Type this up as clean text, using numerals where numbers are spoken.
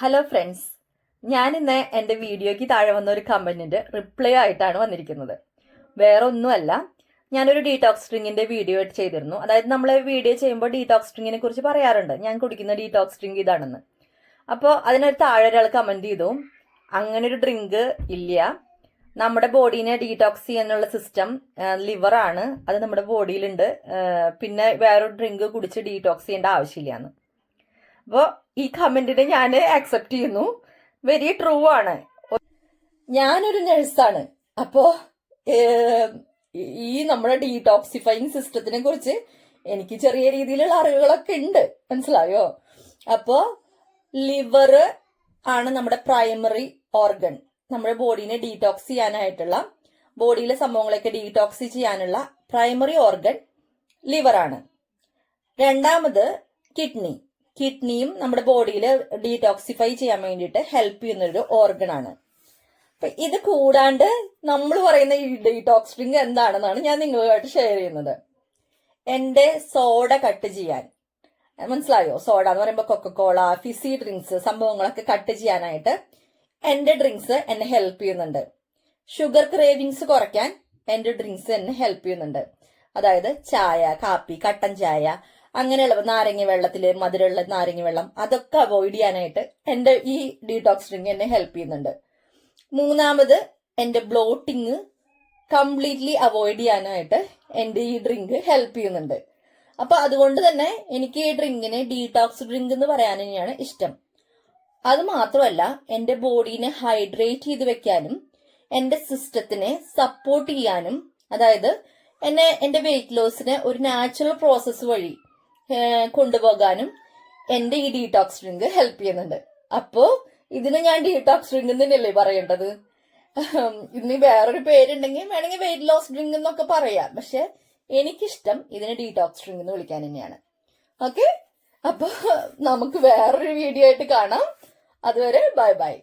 Hello friends, ഞാനിന്ന് എൻ്റെ വീഡിയോയ്ക്ക് താഴെ വന്ന ഒരു കമൻറ്റിൻ്റെ റിപ്ലൈ ആയിട്ടാണ് വന്നിരിക്കുന്നത്. വേറെ ഒന്നുമല്ല, ഞാനൊരു ഡീടോക്സ് ഡ്രിങ്കിൻ്റെ വീഡിയോ ചെയ്തിരുന്നു. അതായത് നമ്മൾ വീഡിയോ ചെയ്യുമ്പോൾ ഡീടോക്സ് ഡ്രിങ്കിനെ കുറിച്ച് പറയാറുണ്ട്, ഞാൻ കുടിക്കുന്ന ഡീടോക്സ് ഡ്രിങ്ക് ഇതാണെന്ന്. അപ്പോൾ അതിനൊരു താഴെ ഒരാൾ കമൻറ്റ് ചെയ്തു, അങ്ങനെ ഒരു ഡ്രിങ്ക് ഇല്ല, നമ്മുടെ ബോഡീനെ ഡീടോക്സ് ചെയ്യാനുള്ള സിസ്റ്റം ലിവറാണ്, അത് നമ്മുടെ ബോഡിയിലുണ്ട്, പിന്നെ വേറൊരു ഡ്രിങ്ക് കുടിച്ച് ഡീടോക്സ് ചെയ്യേണ്ട ആവശ്യമില്ലാന്ന്. അപ്പോൾ ഈ കമന്റിനെ ഞാൻ ആക്സെപ്റ്റ് ചെയ്യുന്നു. വെരി ട്രൂ ആണ്. ഞാനൊരു നഴ്സാണ്. അപ്പോ ഈ നമ്മുടെ ഡീടോക്സിഫൈങ് സിസ്റ്റത്തിനെ കുറിച്ച് എനിക്ക് ചെറിയ രീതിയിലുള്ള അറിവുകളൊക്കെ ഉണ്ട്, മനസ്സിലായോ? അപ്പോ ലിവർ ആണ് നമ്മുടെ പ്രൈമറി ഓർഗൻ. നമ്മുടെ ബോഡീനെ ഡീടോക്സ് ചെയ്യാനായിട്ടുള്ള, ബോഡിയിലെ സംഭവങ്ങളൊക്കെ ഡീടോക്സ് ചെയ്യാനുള്ള പ്രൈമറി ഓർഗൻ ലിവറാണ്. രണ്ടാമത് കിഡ്നിയും നമ്മുടെ ബോഡിയിൽ ഡീടോക്സിഫൈ ചെയ്യാൻ വേണ്ടിയിട്ട് ഹെൽപ്പ് ചെയ്യുന്ന ഒരു ഓർഗൻ ആണ്. അപ്പൊ ഇത് കൂടാണ്ട് നമ്മൾ പറയുന്ന ഈ ഡീടോക്സ് ഡ്രിങ്ക് എന്താണെന്നാണ് ഞാൻ നിങ്ങളുമായിട്ട് ഷെയർ ചെയ്യുന്നത്. എന്റെ സോഡ കട്ട് ചെയ്യാൻ, മനസ്സിലായോ? സോഡ എന്ന് പറയുമ്പോൾ കൊക്കക്കോള, ഫിസി ഡ്രിങ്ക്സ് സംഭവങ്ങളൊക്കെ കട്ട് ചെയ്യാനായിട്ട് എന്റെ ഡ്രിങ്ക്സ് എന്നെ ഹെൽപ്പ് ചെയ്യുന്നുണ്ട്. ഷുഗർ ക്രേവിങ്സ് കുറയ്ക്കാൻ എന്റെ ഡ്രിങ്ക്സ് എന്നെ ഹെൽപ്പ് ചെയ്യുന്നുണ്ട്. അതായത് ചായ, കാപ്പി, കട്ടൻ ചായ, അങ്ങനെയുള്ള നാരങ്ങ വെള്ളത്തില് മധുരമുള്ള നാരങ്ങ വെള്ളം, അതൊക്കെ അവോയ്ഡ് ചെയ്യാനായിട്ട് എന്റെ ഈ ഡീടോക്സ് ഡ്രിങ്ക് എന്നെ ഹെൽപ്പ് ചെയ്യുന്നുണ്ട്. മൂന്നാമത് എന്റെ ബ്ലോട്ടിങ് കംപ്ലീറ്റ്ലി അവോയ്ഡ് ചെയ്യാനായിട്ട് എന്റെ ഈ ഡ്രിങ്ക് ഹെൽപ്പ് ചെയ്യുന്നുണ്ട്. അപ്പൊ അതുകൊണ്ട് തന്നെ എനിക്ക് ഈ ഡ്രിങ്കിനെ ഡീടോക്സ് ഡ്രിങ്ക് എന്ന് പറയാൻ തന്നെയാണ് ഇഷ്ടം. അത് മാത്രമല്ല, എന്റെ ബോഡീനെ ഹൈഡ്രേറ്റ് ചെയ്ത് വെക്കാനും എന്റെ സിസ്റ്റത്തിനെ സപ്പോർട്ട് ചെയ്യാനും, അതായത് എന്റെ വെയിറ്റ് ലോസിനെ ഒരു നാച്ചുറൽ പ്രോസസ്സ് വഴി കൊണ്ടുപോകാനും എന്റെ ഈ ഡീടോക്സ് ഡ്രിങ്ക് ഹെൽപ്പ് ചെയ്യുന്നുണ്ട്. അപ്പോ ഇതിന് ഞാൻ ഡീടോക്സ് ഡ്രിങ്ക് തന്നെയല്ലേ പറയേണ്ടത്? ഇതിന് വേറൊരു പേരുണ്ടെങ്കിൽ വേണമെങ്കിൽ വെയിറ്റ് ലോസ് ഡ്രിങ്ക് എന്നൊക്കെ പറയാം. പക്ഷെ എനിക്കിഷ്ടം ഇതിന് ഡീടോക്സ് ഡ്രിങ്ക് എന്ന് വിളിക്കാൻ തന്നെയാണ്. ഓക്കെ, അപ്പൊ നമുക്ക് വേറൊരു വീഡിയോ ആയിട്ട് കാണാം. അതുവരെ ബൈ ബൈ.